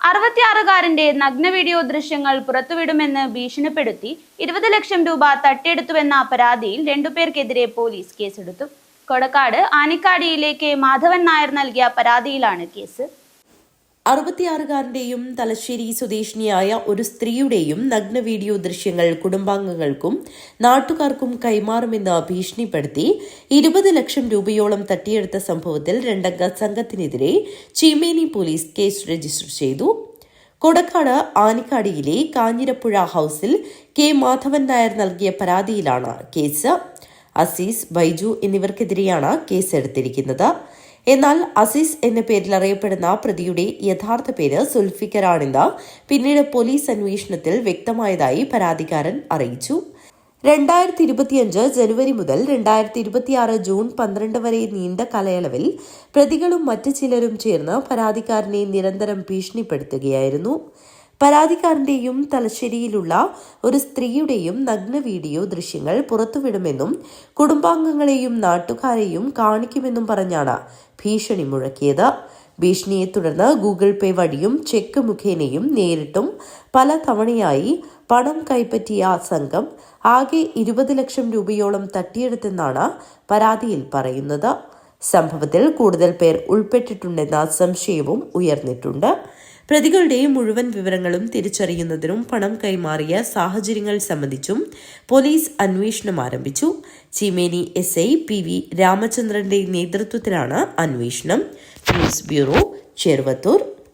66കാരന്റെ നഗ്ന വീഡിയോ ദൃശ്യങ്ങൾ പുറത്തുവിടുമെന്ന് ഭീഷണിപ്പെടുത്തി 20 ലക്ഷം രൂപ തട്ടിയെടുത്തുവെന്ന പരാതിയിൽ രണ്ടുപേർക്കെതിരെ പോലീസ് കേസെടുത്തു. കൊടക്കാട് ആനിക്കാടിയിലെ കെ മാധവൻ നായർ നൽകിയ പരാതിയിലാണ് കേസ്. 66കാരന്റെയും തലശ്ശേരി സ്വദേശിനിയായ ഒരു സ്ത്രീയുടെയും നഗ്ന വീഡിയോ ദൃശ്യങ്ങൾ കുടുംബാംഗങ്ങൾക്കും നാട്ടുകാർക്കും കൈമാറുമെന്ന് ഭീഷണിപ്പെടുത്തി 20 ലക്ഷം രൂപയോളം തട്ടിയെടുത്ത സംഭവത്തിൽ 2-അംഗ സംഘത്തിനെതിരെ ചീമേനി പോലീസ് കേസ് രജിസ്റ്റർ ചെയ്തു. കൊടക്കാട് ആനിക്കാടിയിലെ കാഞ്ഞിരപ്പുഴ ഹൌസിൽ കെ മാധവൻ നായർ നൽകിയ പരാതിയിലാണ് കേസ്. അസീസ്, ബൈജു എന്നിവർക്കെതിരെയാണ് കേസെടുത്തിരിക്കുന്നത്. എന്നാൽ അസീസ് എന്ന പേരിൽ അറിയപ്പെടുന്ന പ്രതിയുടെ യഥാർത്ഥ പേര് സുൽഫിക്കറാണെന്ന് പിന്നീട് പോലീസ് അന്വേഷണത്തിൽ വ്യക്തമായതായി പരാതിക്കാരൻ അറിയിച്ചു. 2025 ജനുവരി മുതൽ 2026 ജൂൺ 12 വരെ നീണ്ട കാലയളവിൽ പ്രതികളും മറ്റു ചിലരും ചേർന്ന് പരാതിക്കാരനെ നിരന്തരം ഭീഷണിപ്പെടുത്തുകയായിരുന്നു. പരാതിക്കാരന്റെയും തലശ്ശേരിയിലുള്ള ഒരു സ്ത്രീയുടെയും നഗ്ന വീഡിയോ ദൃശ്യങ്ങൾ പുറത്തുവിടുമെന്നും കുടുംബാംഗങ്ങളെയും നാട്ടുകാരെയും കാണിക്കുമെന്നും പറഞ്ഞാണ് ഭീഷണി മുഴക്കിയത്. ഭീഷണിയെ തുടർന്ന് ഗൂഗിൾ പേ വഴിയും ചെക്ക് മുഖേനയും നേരിട്ടും പല തവണയായി പണം കൈപ്പറ്റിയ സംഘം ആകെ 20 ലക്ഷം രൂപയോളം തട്ടിയെടുത്തെന്നാണ് പരാതിയിൽ പറയുന്നത്. സംഭവത്തിൽ കൂടുതൽ പേർ ഉൾപ്പെട്ടിട്ടുണ്ടെന്ന സംശയവും ഉയർന്നിട്ടുണ്ട്. പ്രതികളുടെ മുഴുവൻ വിവരങ്ങളും തിരിച്ചറിയുന്നതിനും പണം കൈമാറിയ സാഹചര്യങ്ങൾ സംബന്ധിച്ചും പോലീസ് അന്വേഷണം ആരംഭിച്ചു. ചീമേനി SI PV രാമചന്ദ്രന്റെ നേതൃത്വത്തിലാണ് അന്വേഷണം. News bureau, Cheruvathur.